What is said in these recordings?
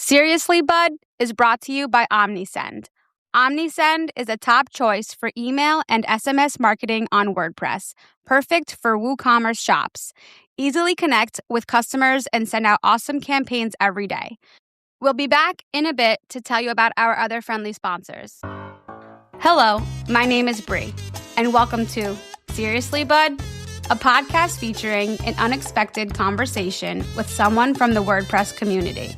Seriously, Bud is brought to you by OmniSend. OmniSend is a top choice for email and SMS marketing on WordPress, perfect for WooCommerce shops. Easily connect with customers and send out awesome campaigns every day. We'll be back in a bit to tell you about our other friendly sponsors. Hello, my name is Bree, and welcome to Seriously, Bud, a podcast featuring an unexpected conversation with someone from the WordPress community.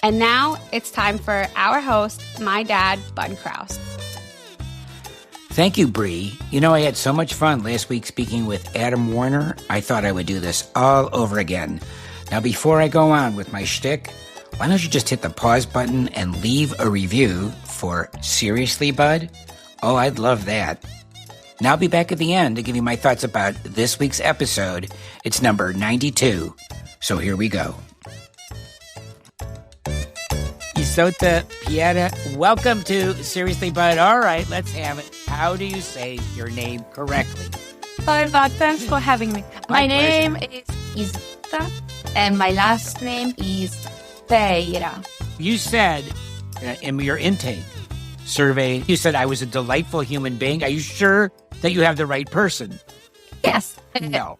And now it's time for our host, my dad, Bud Kraus. Thank you, Bree. You know, I had so much fun last week speaking with Adam Warner. I thought I would do this all over again. Now, before I go on with my shtick, why don't you just hit the pause button and leave a review for Seriously, Bud? Oh, I'd love that. Now I'll be back at the end to give you my thoughts about this week's episode. It's number 92. So here we go. Isotta Piera, welcome to Seriously, Bud. All right, let's have it. How do you say your name correctly? Hi, Bud. Thanks for having me. My name is Isotta, and my last name is Peira. You said in your intake survey, you said I was a delightful human being. Are you sure that you have the right person? Yes. No.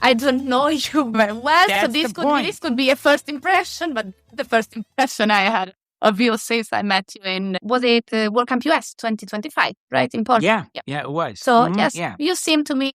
I don't know you very well, That's so this could be a first impression, but the first impression I had of you since I met you was it WordCamp US 2025, right, in Portugal? Yeah, it was. So, yes, you seem to me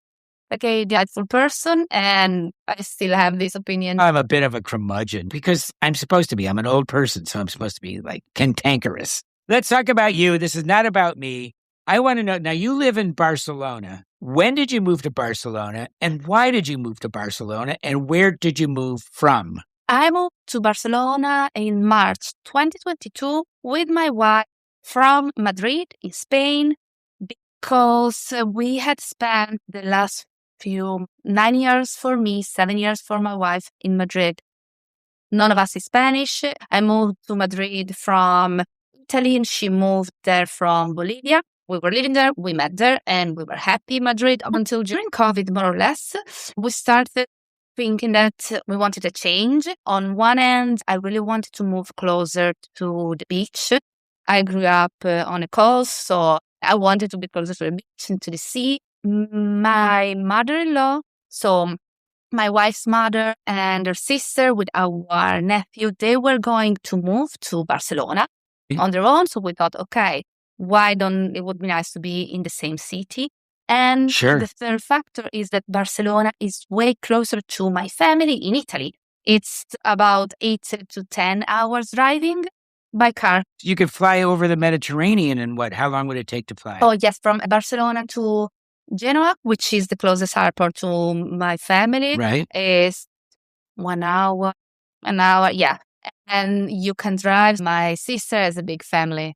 like a delightful person, and I still have this opinion. I'm a bit of a curmudgeon because I'm supposed to be. I'm an old person, so I'm supposed to be like cantankerous. Let's talk about you. This is not about me. I want to know, now you live in Barcelona. When did you move to Barcelona, and why did you move to Barcelona, and where did you move from? I moved to Barcelona in March 2022 with my wife from Madrid in Spain because we had spent the last 9 years for me, 7 years for my wife in Madrid. None of us is Spanish. I moved to Madrid from Italy and she moved there from Bolivia. We were living there, we met there, and we were happy in Madrid up until during COVID, more or less. We started thinking that we wanted a change. On one end, I really wanted to move closer to the beach. I grew up on a coast, so I wanted to be closer to the beach and to the sea. My mother-in-law, so my wife's mother and her sister with our nephew, they were going to move to Barcelona on their own. So we thought, okay, it would be nice to be in the same city. And the third factor is that Barcelona is way closer to my family in Italy. It's about 8 to 10 hours driving by car. You could fly over the Mediterranean in how long would it take to fly? Oh, yes, from Barcelona to Genoa, which is the closest airport to my family, right, is 1 hour, yeah. And you can drive. My sister has a big family.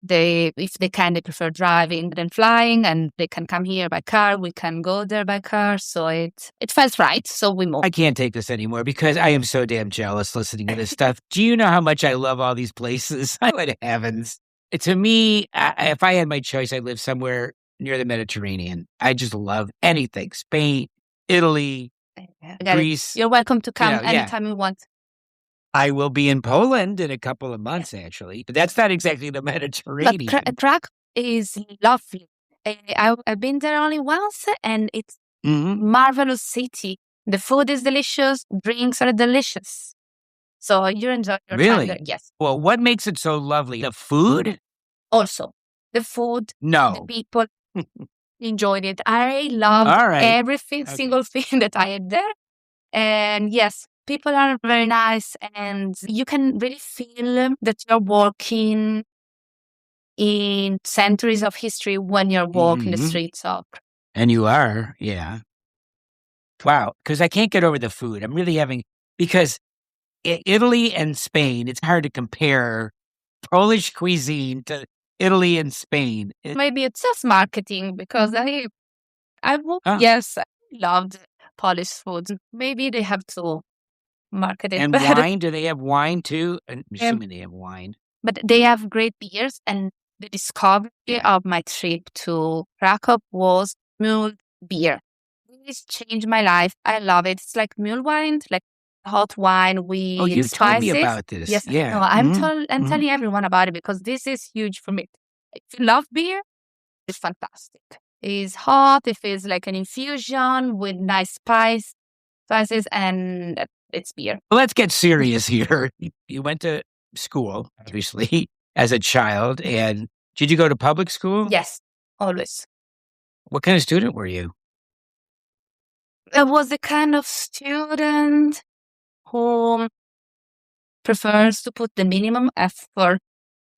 If they can, they prefer driving than flying, and they can come here by car. We can go there by car. So it felt right. So we moved. I can't take this anymore because I am so damn jealous listening to this stuff. Do you know how much I love all these places? Good heavens. To me, if I had my choice, I'd live somewhere near the Mediterranean. I just love anything. Spain, Italy, Greece. You're welcome to come anytime you want. I will be in Poland in a couple of months, actually. But that's not exactly the Mediterranean. But Prague is lovely. I've been there only once, and it's marvelous city. The food is delicious. Drinks are delicious. So you enjoy your time there. Yes. Well, what makes it so lovely? The food? Also, the food. No. The people enjoyed it. I loved every single thing that I had there. And yes, people are very nice, and you can really feel that you're walking in centuries of history when you're walking the streets of. And you are, yeah. Wow, because I can't get over the food. I'm really because Italy and Spain, it's hard to compare Polish cuisine to Italy and Spain. Maybe it's just marketing because I loved Polish food. Maybe they have to market it. And better. Wine? Do they have wine too? I'm assuming they have wine. But they have great beers, and the discovery of my trip to Krakow was mule beer. This changed my life. I love it. It's like mule wine, like hot wine Oh, with you told me spices. about this. Yes, Yeah. no, I'm Mhm. telling everyone about it because this is huge for me. If you love beer, it's fantastic. It's hot. It feels like an infusion with nice spices, and it's beer. Well, let's get serious here. You went to school, obviously, as a child. And did you go to public school? Yes, always. What kind of student were you? I was the kind of student who prefers to put the minimum effort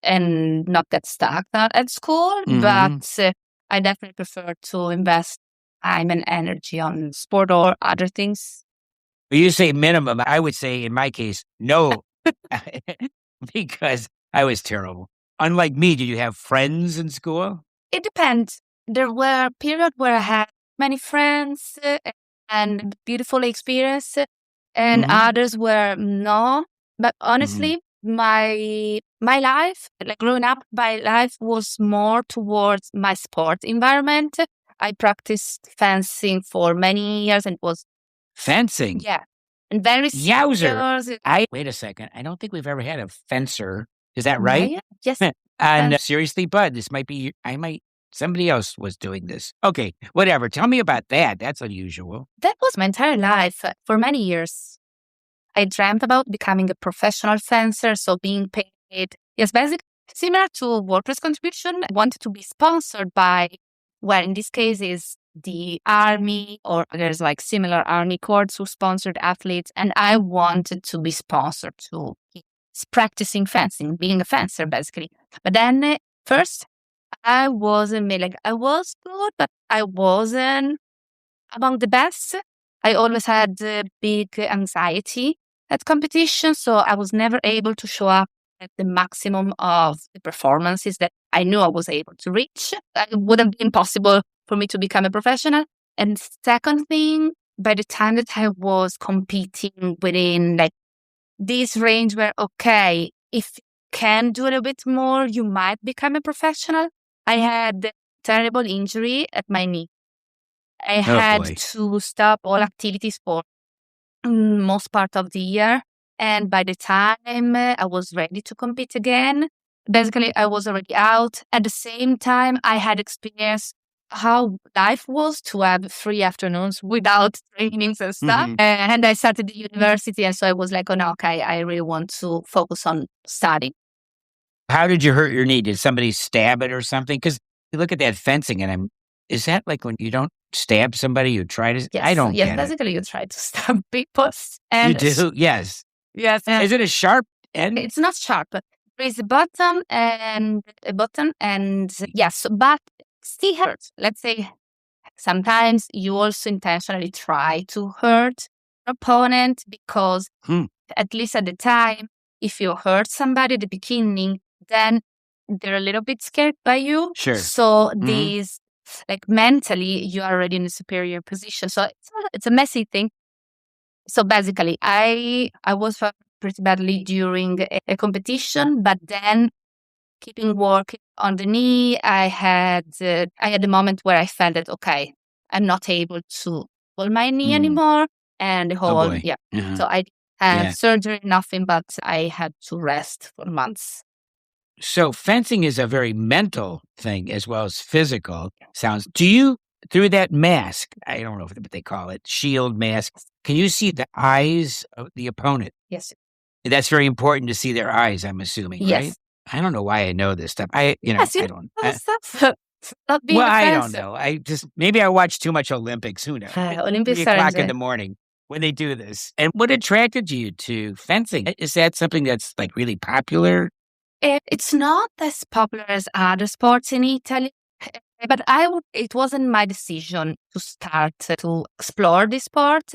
and not get stuck at school, Mhm. but I definitely prefer to invest time and energy on sport or other things. When you say minimum, I would say in my case, no, because I was terrible. Unlike me, did you have friends in school? It depends. There were periods where I had many friends and beautiful experience, and Mhm. others where no. But Mhm. honestly, my life, like growing up, my life was more towards my sport environment. I practiced fencing for many years, and it was Fencing. yeah, and very Yowzer. serious. Wait a second. I don't think we've ever had a fencer. Is that Not right? yet. Yes, And and seriously, bud, this might be, somebody else was doing this. Okay, whatever. Tell me about that. That's unusual. that was my entire life for many years. I dreamt about becoming a professional fencer, so being paid. Yes, basically similar to WordPress contribution. I wanted to be sponsored by, well, in this case is the army, or there's like similar army corps who sponsored athletes, and I wanted to be sponsored to practicing fencing, being a fencer basically. But then first I wasn't like I was good, but I wasn't among the best. I always had big anxiety at competition, so I was never able to show up at the maximum of the performances that I knew I was able to reach. It would have been possible for me to become a professional. And second thing, by the time that I was competing within like this range where, okay, if you can do a little bit more, you might become a professional. I had terrible injury at my knee. I Oh, had boy. to stop all activities for most part of the year. And by the time I was ready to compete again, basically I was already out. At the same time, I had experienced how life was to have free afternoons without trainings and stuff. Mhm. And I started the university. And so I was like, oh, no, okay, I really want to focus on studying. How did you hurt your knee? Did somebody stab it or something? Because you look at that fencing and is that like when you don't stab somebody, you try to, I don't Yes, get it. basically you try to stab people. You And do? Yes. yes. Is it a sharp end? It's not sharp. There is a button and yes, but still hurts. Let's say sometimes you also intentionally try to hurt your opponent because at least at the time, if you hurt somebody at the beginning, then they're a little bit scared by you. Sure. So Mhm. these like mentally you are already in a superior position. So it's a messy thing. So basically I was hurt pretty badly during a competition, but then keeping working on the knee, I had a moment where I felt that, okay, I'm not able to hold my knee anymore. And the Oh, whole, boy. yeah. Uh-huh. So I had Yeah. surgery, nothing, but I had to rest for months. So fencing is a very mental thing as well as physical. Sounds. Do you, through that mask, I don't know what they call it, shield mask, can you see the eyes of the opponent? Yes. That's very important to see their eyes, I'm assuming, right? Yes. I don't know why I know this stuff. Yes, you I don't. know stuff. Not being Well, a I don't fencer. know. Maybe I watch too much Olympics. Who knows? Olympics 3 are o'clock in insane. the morning when they do this. And what attracted you to fencing? Is that something that's like really popular? It's not as popular as other sports in Italy, but it wasn't my decision to start to explore this sport.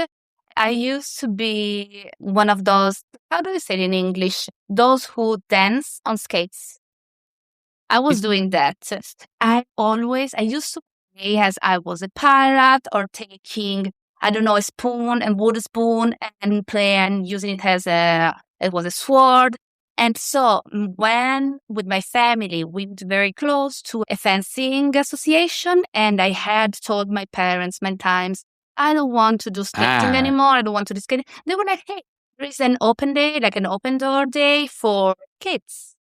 I used to be one of those, how do you say it in English? Those who dance on skates. I was doing that. I used to play as I was a pirate or taking, I don't know, a spoon and wood spoon and play and using it it was a sword. And so when with my family, we were very close to a fencing association, and I had told my parents many times, I don't want to do skating anymore. I don't want to do skating. They were like, hey, there is an open day, like an open door day for kids.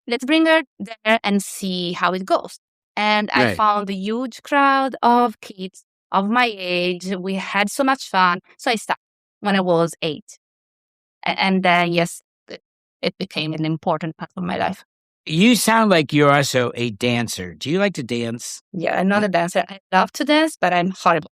Let's bring her there and see how it goes. And I Right. found a huge crowd of kids of my age. We had so much fun. So I started when I was 8. And then, yes, it became an important part of my life. You sound like you're also a dancer. Do you like to dance? Yeah, I'm not a dancer. I love to dance, but I'm horrible.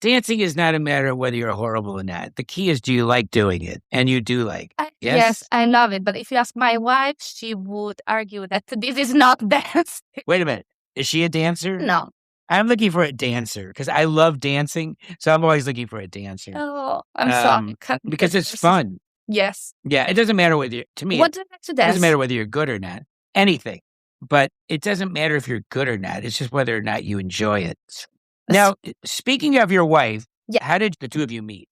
Dancing is not a matter of whether you're horrible or not. The key is, do you like doing it? And you do like. Yes, I love it. But if you ask my wife, she would argue that this is not dance. Wait a minute. Is she a dancer? No. I'm looking for a dancer because I love dancing. So I'm always looking for a dancer. Oh, I'm sorry. Because it's fun. Yes. Yeah, it doesn't matter whether to me, What do you like to it dance? doesn't matter whether you're good or not. Anything. But it doesn't matter if you're good or not. It's just whether or not you enjoy it. Now, speaking of your wife, how did the two of you meet?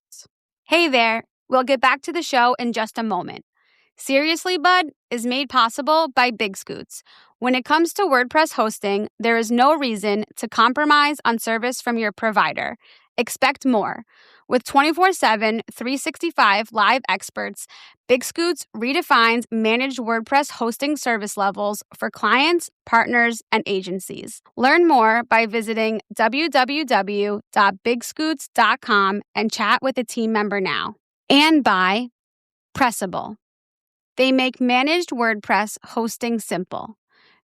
Hey there. We'll get back to the show in just a moment. Seriously, Bud is made possible by Big Scoots. When it comes to WordPress hosting, there is no reason to compromise on service from your provider. Expect more. With 24/7, 365 live experts, Big Scoots redefines managed WordPress hosting service levels for clients, partners, and agencies. Learn more by visiting www.bigscoots.com and chat with a team member now. And by Pressable. They make managed WordPress hosting simple.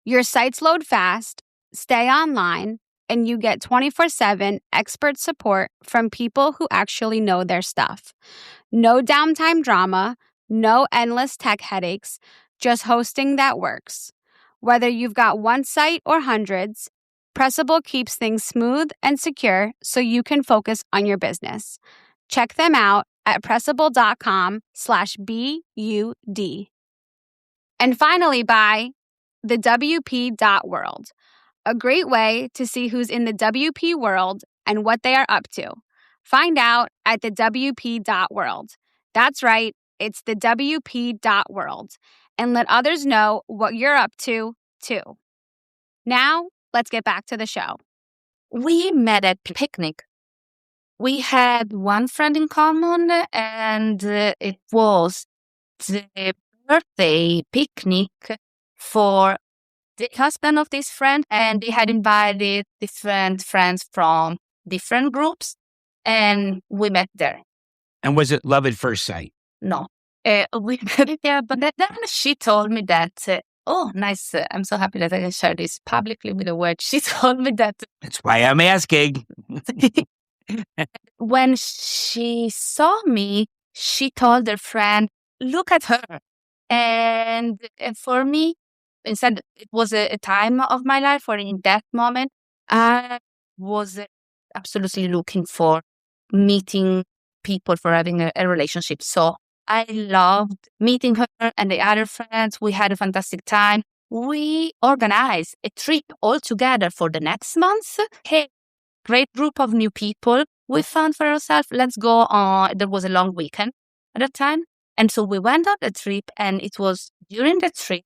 Your sites load fast, stay online, and you get 24/7 expert support from people who actually know their stuff. No downtime drama, no endless tech headaches, just hosting that works. Whether you've got one site or hundreds, Pressable keeps things smooth and secure so you can focus on your business. Check them out at pressable.com/BUD. And finally, by the WP.world, a great way to see who's in the WP world and what they are up to. Find out at the WP.world. That's right, it's the WP.world. And let others know what you're up to, too. Now, let's get back to the show. We met at a picnic. We had one friend in common, and it was the birthday picnic for the husband of this friend, and they had invited different friends from different groups, and we met there. And was it love at first sight? No. We met it there, but then she told me that, oh, nice. I'm so happy that I can share this publicly with the world. She told me that. That's why I'm asking. When she saw me, she told her friend, look at her. And for me, instead, it was a time of my life where in that moment, I was absolutely looking for meeting people, for having a relationship. So I loved meeting her and the other friends. We had a fantastic time. We organized a trip all together for the next month. Hey, great group of new people. We found for ourselves, let's go on. There was a long weekend at that time. And so we went on the trip, and it was during the trip,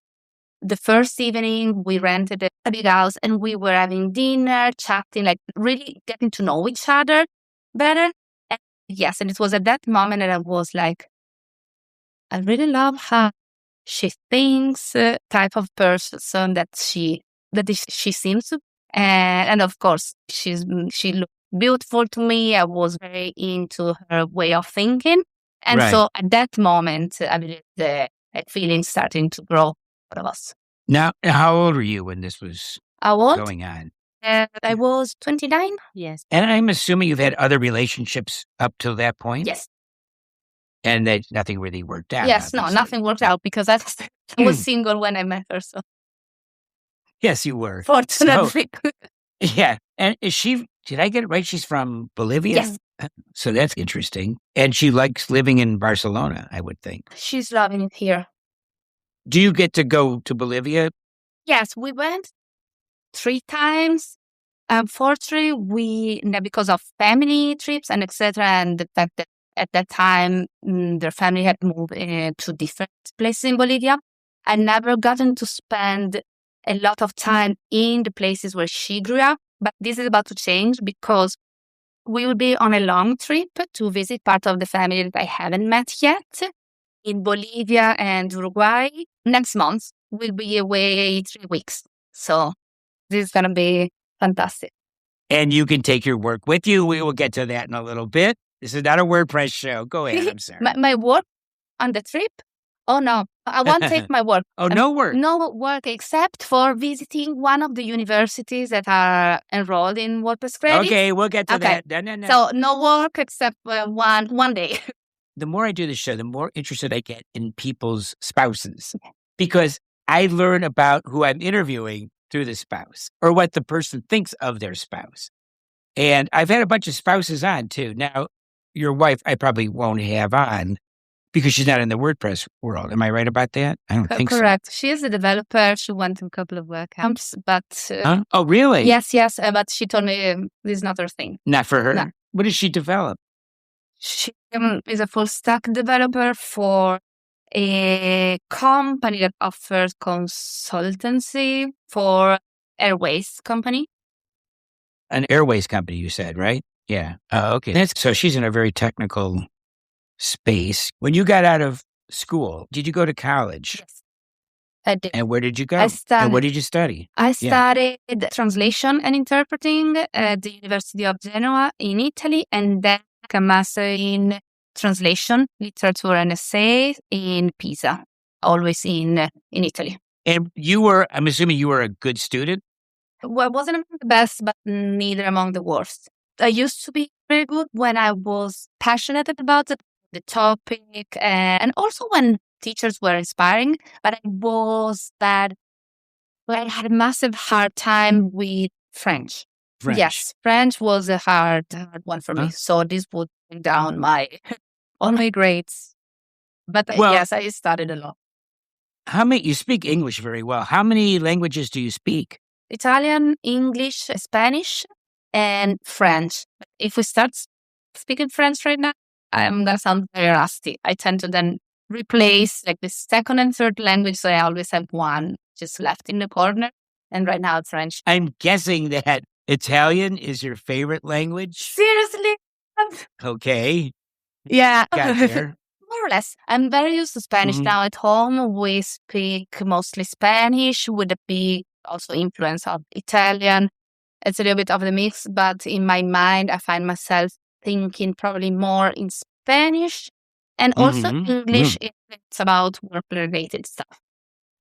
the first evening, we rented a big house and we were having dinner, chatting, like really getting to know each other better. And yes, and it was at that moment that I was like, I really love how she thinks, type of person that she seems to. And of course, she looked beautiful to me. I was very into her way of thinking. And so at that moment, I believe the feeling starting to grow for us. Now, how old were you when this was going on? I was 29. Yes. And I'm assuming you've had other relationships up till that point? Yes. And that nothing really worked out. Yes, no, nothing worked out because I was single when I met her. So yes, you were. Fortunately. So, yeah. And is she, did I get it right? She's from Bolivia? Yes. So that's interesting. And she likes living in Barcelona, I would think. She's loving it here. Do you get to go to Bolivia? Yes, we went 3 times. Unfortunately, because of family trips and etc., and the fact that at that time their family had moved to different places in Bolivia, I never gotten to spend a lot of time in the places where she grew up. But this is about to change because We will be on a long trip to visit part of the family that I haven't met yet in Bolivia and Uruguay. Next month, we'll be away 3 weeks. So this is going to be fantastic. And you can take your work with you. We will get to that in a little bit. This is not a WordPress show. Go ahead. I'm sorry. My work on the trip? Oh, no. I won't take my work. Oh, no work? No work except for visiting one of the universities that are enrolled in WordPress Credits. Okay, we'll get to that. No. So no work except one day. The more I do the show, the more interested I get in people's spouses, because I learn about who I'm interviewing through the spouse or what the person thinks of their spouse. And I've had a bunch of spouses on too. Now, your wife, I probably won't have on because she's not in the WordPress world. Am I right about that? I don't think Correct. She is a developer. She went to a couple of camps, but... Oh, really? Yes. But she told me this is not her thing. Not for her? No. What does she develop? She is a full stack developer for a company that offers consultancy for airways company. An airways company, you said, right? Yeah. Oh, okay. So she's in a very technical space. When you got out of school, did you go to college? Yes, I did. And where did you go? And what did you study? I studied translation and interpreting at the University of Genoa in Italy, and then a master in translation, literature and essay in Pisa, always in Italy. And I'm assuming you were a good student? Well, I wasn't among the best, but neither among the worst. I used to be very good when I was passionate about the topic and also when teachers were inspiring, but I was bad. Well, I had a massive hard time with French. Yes, French was a hard one for me. So this would bring down all my grades. But yes, I studied a lot. You speak English very well. How many languages do you speak? Italian, English, Spanish, and French. If we start speaking French right now, I'm going to sound very rusty. I tend to then replace like the second and third language. So I always have one just left in the corner. And right now it's French. I'm guessing that Italian is your favorite language? Seriously? Okay. Yeah. Got there. More or less. I'm very used to Spanish now at home. We speak mostly Spanish with a big also influence of Italian. It's a little bit of the mix, but in my mind, I find myself thinking probably more in Spanish and also English if it's about work-related stuff.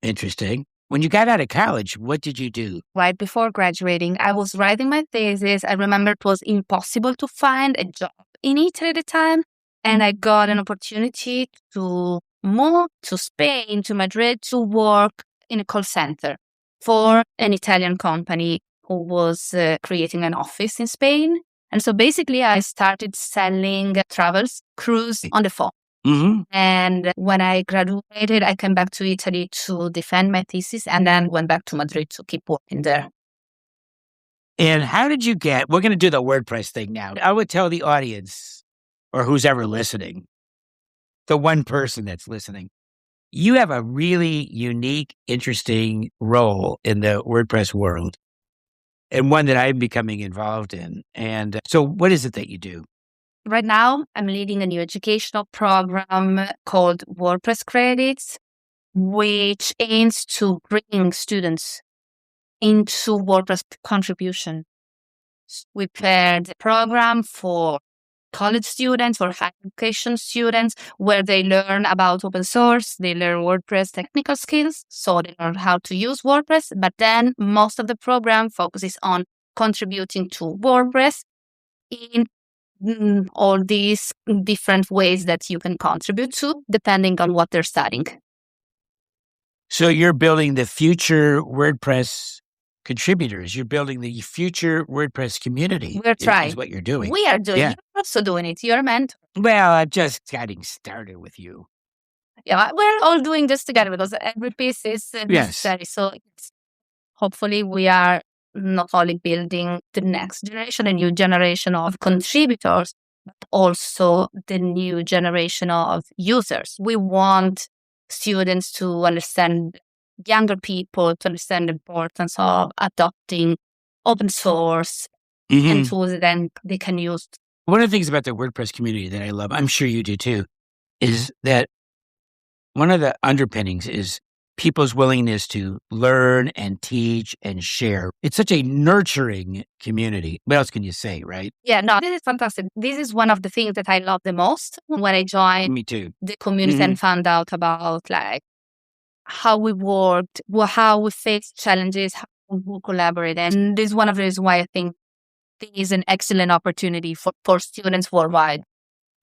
Interesting. When you got out of college, what did you do? Right before graduating, I was writing my thesis. I remember it was impossible to find a job in Italy at the time. And I got an opportunity to move to Spain, to Madrid, to work in a call center for an Italian company who was creating an office in Spain. And so basically I started selling travels, cruise on the phone. And when I graduated, I came back to Italy to defend my thesis and then went back to Madrid to keep working there. And how did you we're going to do the WordPress thing now. I would tell the audience or who's ever listening, the one person that's listening, you have a really unique, interesting role in the WordPress world and one that I'm becoming involved in. And so what is it that you do? Right now, I'm leading a new educational program called WordPress Credits, which aims to bring students into WordPress contribution. We prepared the program for college students or higher education students where they learn about open source, they learn WordPress technical skills, so they learn how to use WordPress, but then most of the program focuses on contributing to WordPress in all these different ways that you can contribute to, depending on what they're studying. So you're building the future WordPress contributors. You're building the future WordPress community. We're trying. Is what you're doing. We are doing. Yeah. You're also doing it. You're a mentor. Well, I'm just getting started with you. Yeah, we're all doing this together because every piece is necessary. So hopefully we are not only building the next generation, a new generation of contributors, but also the new generation of users. We want students to understand, younger people to understand the importance of adopting open source and tools that they can use. One of the things about the WordPress community that I love, I'm sure you do too, is that one of the underpinnings is people's willingness to learn and teach and share. It's such a nurturing community. What else can you say, right? Yeah, no, this is fantastic. This is one of the things that I love the most when I joined Me too. the community and found out about like how we worked, how we faced challenges, how we collaborate. And this is one of the reasons why I think this is an excellent opportunity for students worldwide.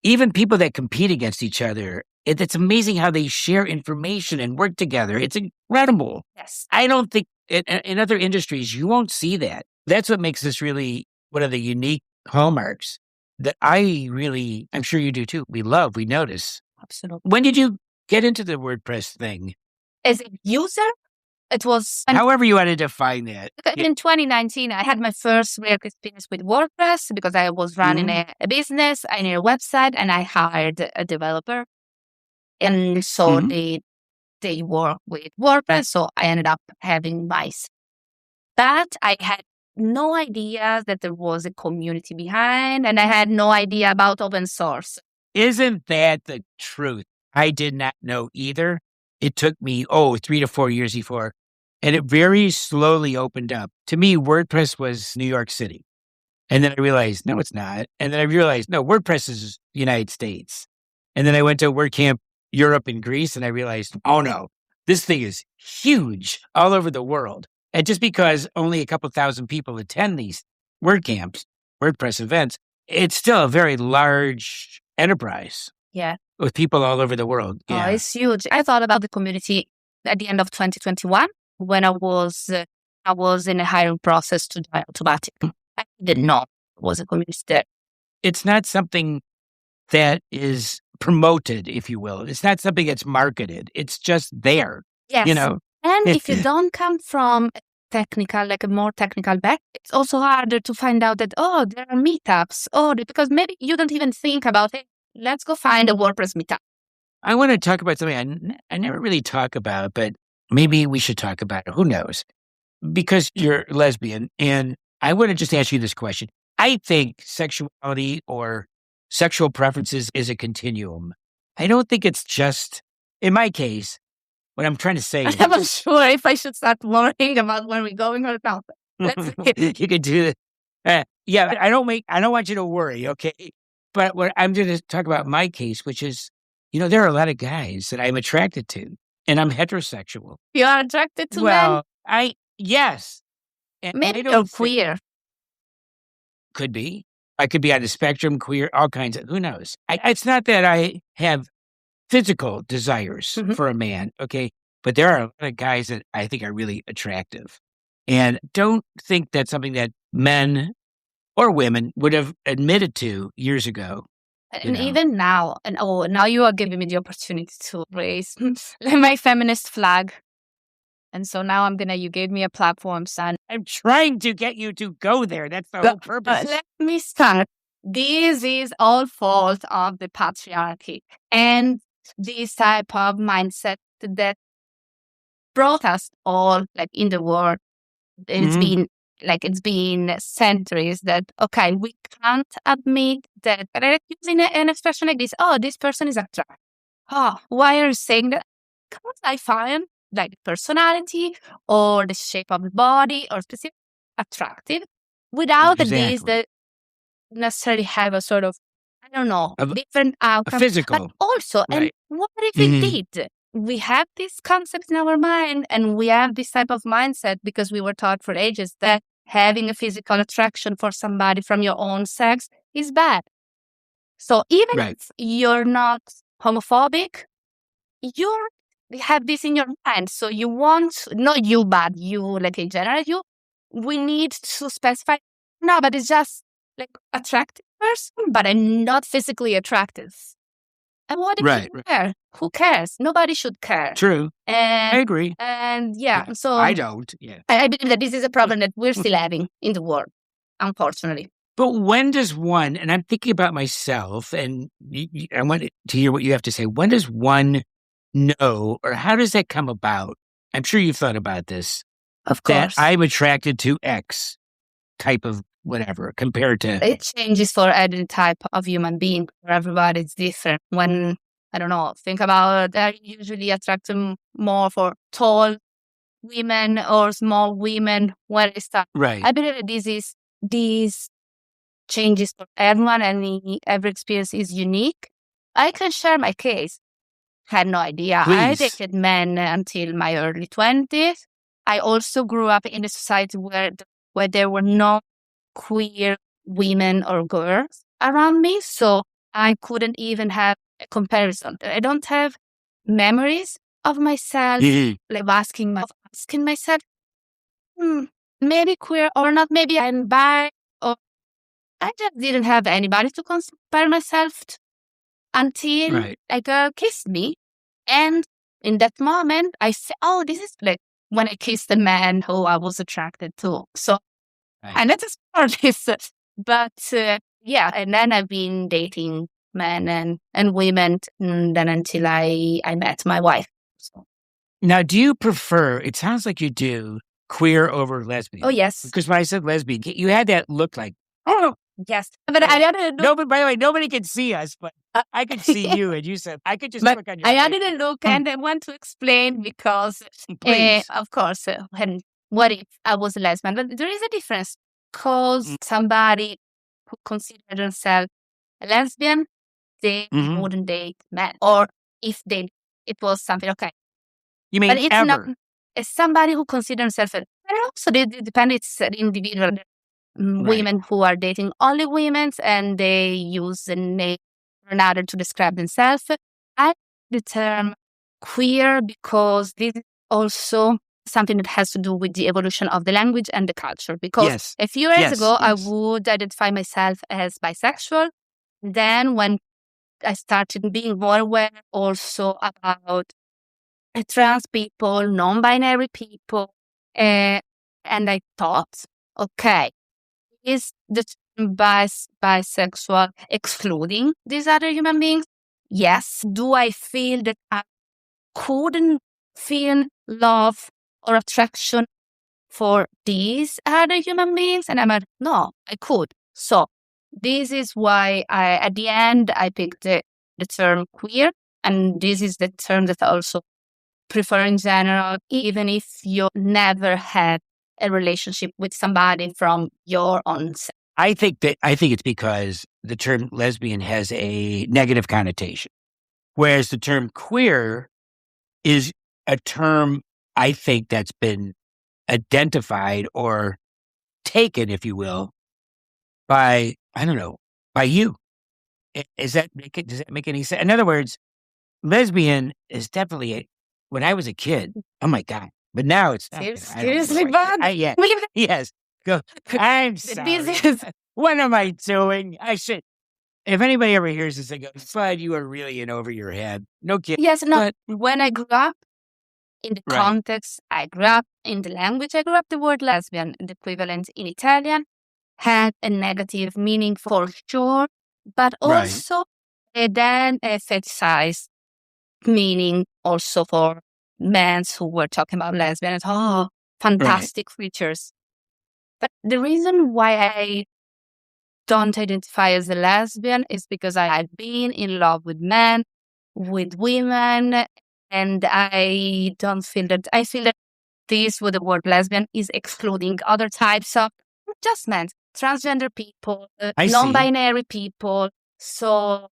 Even people that compete against each other, it's amazing how they share information and work together. It's incredible. Yes. I don't think in other industries, you won't see that. That's what makes this really one of the unique hallmarks that I'm sure you do too. We notice. Absolutely. When did you get into the WordPress thing? As a user, it was... However you want to define that. In 2019, I had my first real experience with WordPress because I was running a business, I needed a website, and I hired a developer. And so they work with WordPress, so I ended up having my... But I had no idea that there was a community behind, and I had no idea about open source. Isn't that the truth? I did not know either. It took me, 3 to 4 years before, and it very slowly opened up. To me, WordPress was New York City. And then I realized, no, it's not. And then I realized, no, WordPress is the United States. And then I went to WordCamp Europe and Greece, and I realized, oh no, this thing is huge all over the world. And just because only a couple thousand people attend these WordCamps, WordPress events, it's still a very large enterprise. Yeah. With people all over the world. Yeah. Oh, it's huge. I thought about the community at the end of 2021 when I was in a hiring process to join Automatic. I didn't know there was a community there. It's not something that is promoted, if you will. It's not something that's marketed. It's just there. Yes. And if you don't come from a more technical back, it's also harder to find out that, there are meetups. Because maybe you don't even think about it. Let's go find a WordPress meetup. I want to talk about something I never really talk about, but maybe we should talk about it. Who knows? Because you're lesbian, and I want to just ask you this question. I think sexuality or sexual preferences is a continuum. I don't think it's just, in my case, what I'm trying to say is... I'm not sure if I should start worrying about where we're going or not. You could do that. Yeah, I don't want you to worry, okay? But what I'm going to talk about my case, which is, there are a lot of guys that I'm attracted to, and I'm heterosexual. You are attracted to men? Yes. And maybe you're queer. Could be. I could be on the spectrum, queer, all kinds of, who knows? It's not that I have physical desires for a man, okay? But there are a lot of guys that I think are really attractive. And don't think that's something that men or women would have admitted to years ago. And even now, now you are giving me the opportunity to raise my feminist flag. And so now you gave me a platform, son. I'm trying to get you to go there. That's the whole purpose. Let me start. This is all fault of the patriarchy and this type of mindset that brought us all in the world. It's been centuries that, we can't admit that. Using an expression like this, this person is attractive. Why are you saying that? Because I find personality or the shape of the body or specific attractive without this that necessarily have a sort of, different outcome. Physical. But also, and what if it did? We have these concepts in our mind and we have this type of mindset because we were taught for ages that having a physical attraction for somebody from your own sex is bad. So even if you're not homophobic, you have this in your mind. So you want, not you, but you, in general, we need to specify, no, but it's just attractive person, but I'm not physically attractive. And what if you care? Who cares? Nobody should care. True. And, I agree. And so... I don't. Yeah. I believe that this is a problem that we're still having in the world, unfortunately. But when does one, and I'm thinking about myself, and I want to hear what you have to say. When does one know, or how does that come about? I'm sure you've thought about this. Of course. That I'm attracted to X type of whatever compared to. It changes for any type of human being. For everybody, it's different. When, I don't know, think about they're usually attracted more for tall women or small women. Where is that? Right. I believe that these changes for everyone, and every experience is unique. I can share my case. Had no idea. I Please. dated men until my early 20s. I also grew up in a society where there were no queer women or girls around me, so I couldn't even have a comparison. I don't have memories of myself like asking myself, maybe queer or not, maybe I'm bi, or I just didn't have anybody to compare myself to until a girl kissed me. And in that moment, I said, oh, this is like when I kissed a man who I was attracted to. So, and that's part this. But yeah, and then I've been dating men and women then until I met my wife. So. Now, do you prefer, it sounds like you do, queer over lesbian? Oh, yes. Because when I said lesbian, you had that look like, oh, yes. But I added a look. By the way, nobody can see us, but I could see you. And you said, I could just look on your I face. added a look and I want to explain because, of course, what if I was a lesbian? But there is a difference because somebody who considers themselves a lesbian, they wouldn't date men. Or if it was something, okay. You mean but it's ever? Not somebody who considers themselves, and also it depends, it's individual. Women who are dating only women and they use a name or another to describe themselves. I the term queer because this is also something that has to do with the evolution of the language and the culture. Because a few years ago, I would identify myself as bisexual. Then when I started being more aware also about trans people, non-binary people, and I thought, okay, is the term bisexual excluding these other human beings? Yes. Do I feel that I couldn't feel love or attraction for these other human beings? And I'm like, no, I could. So this is why at the end, I picked the term queer. And this is the term that I also prefer in general, even if you never had a relationship with somebody from your own sex. I think it's because the term lesbian has a negative connotation, whereas the term queer is a term I think that's been identified or taken, if you will, by you. Does that make any sense? In other words, lesbian is definitely when I was a kid. Oh my God! But now it's not. Seriously bad. Yes. Go. I'm sorry. What am I doing? I should. If anybody ever hears this, they go, "Bud, you are really in over your head." No kidding. Yes, no. But when I grew up, in the context, I grew up in the language. I grew up. The word lesbian, the equivalent in Italian, had a negative meaning for sure, but also then a fetishized meaning also for men who were talking about lesbians. Oh, fantastic creatures. But the reason why I don't identify as a lesbian is because I've been in love with men, with women, and I don't feel that. I feel that this with the word lesbian is excluding other types of just men, transgender people, non-binary people. So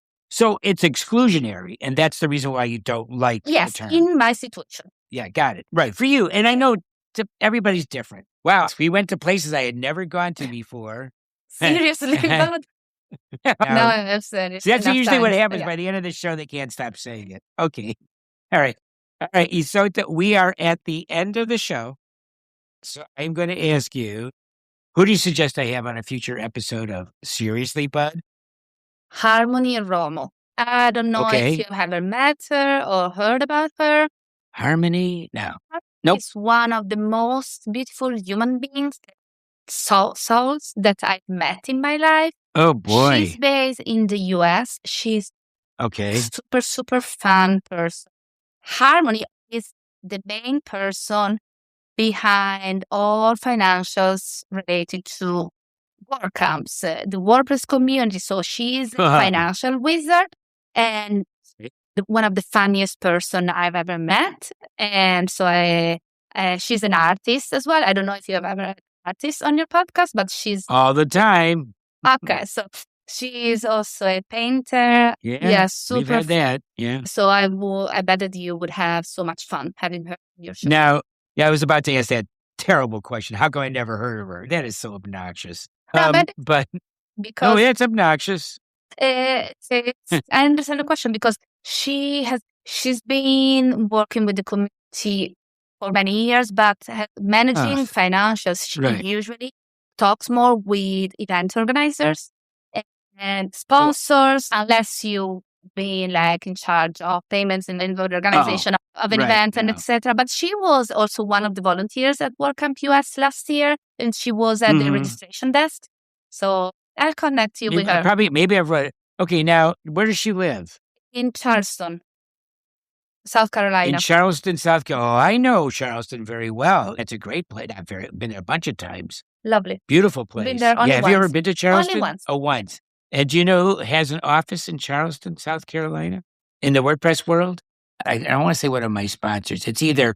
it's exclusionary, and that's the reason why you don't like the term. In my situation. Yeah, got it. Right, for you. And I know everybody's different. Wow, we went to places I had never gone to before. Seriously? No, I'm serious. See, that's usually what happens by the end of the show. They can't stop saying it. Okay. All right, Isotta, we are at the end of the show. So I'm going to ask you, who do you suggest I have on a future episode of Seriously, Bud? Harmony Romo. I don't know if you have ever met her or heard about her. Harmony? No. Nope. She's one of the most beautiful human beings, souls that I've met in my life. Oh, boy. She's based in the US. She's super, super fun person. Harmony is the main person behind all financials related to WordCamps, the WordPress community. So she's a financial wizard and one of the funniest person I've ever met. And so she's an artist as well. I don't know if you have ever had an artist on your podcast, but she's all the time. Okay, so she is also a painter. Yeah, super. We've had that. Yeah. So I bet that you would have so much fun having her on your show. Now, I was about to ask that terrible question. How come I never heard of her? That is so obnoxious. No, but because it's obnoxious. I understand the question because she's been working with the community for many years, but managing financials, she usually talks more with event organizers and sponsors, unless you being like in charge of payments and the organization of an event and etc. But she was also one of the volunteers at WordCamp US last year, and she was at the registration desk. So I'll connect you with her. Maybe I've read it. Okay, now where does she live? In Charleston, South Carolina. In Charleston, South Carolina. Oh, I know Charleston very well. It's a great place. I've been there a bunch of times. Lovely. Beautiful place. Been there only have once. You ever been to Charleston? Only once. Oh, once. And do you know who has an office in Charleston, South Carolina? In the WordPress world? I don't want to say one of my sponsors. It's either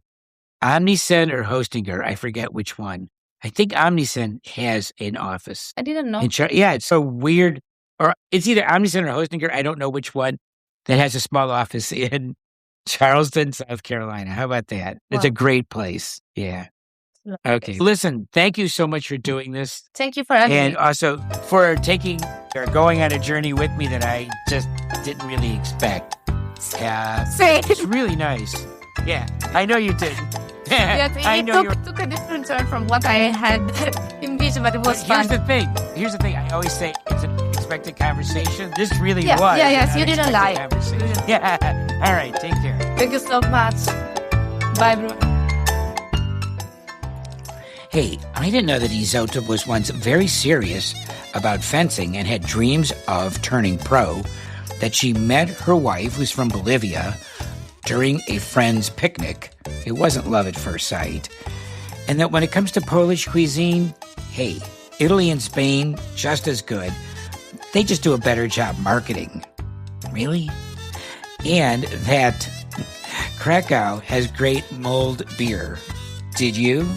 Omnisend or Hostinger. I forget which one. I think Omnisend has an office. I didn't know. It's so weird. Or it's either Omnisend or Hostinger. I don't know which one that has a small office in Charleston, South Carolina. How about that? Wow. It's a great place. Yeah. Okay. Listen, thank you so much for doing this. Thank you for having me. And also for going on a journey with me that I just didn't really expect. It's really nice. Yeah, I know you did. It took a different turn from what I had envisioned, but it was fun. Here's the thing. I always say it's an expected conversation. This really was. Yes, you didn't lie. Yeah. All right, take care. Thank you so much. Bye, bro. Hey, I didn't know that Isotta was once very serious about fencing and had dreams of turning pro, that she met her wife, who's from Bolivia, during a friend's picnic. It wasn't love at first sight. And that when it comes to Polish cuisine, hey, Italy and Spain, just as good. They just do a better job marketing. Really? And that Krakow has great mulled beer. Did you?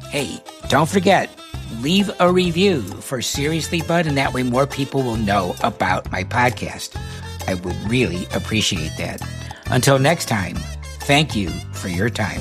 Hey, don't forget, leave a review for Seriously Bud, and that way more people will know about my podcast. I would really appreciate that. Until next time, thank you for your time.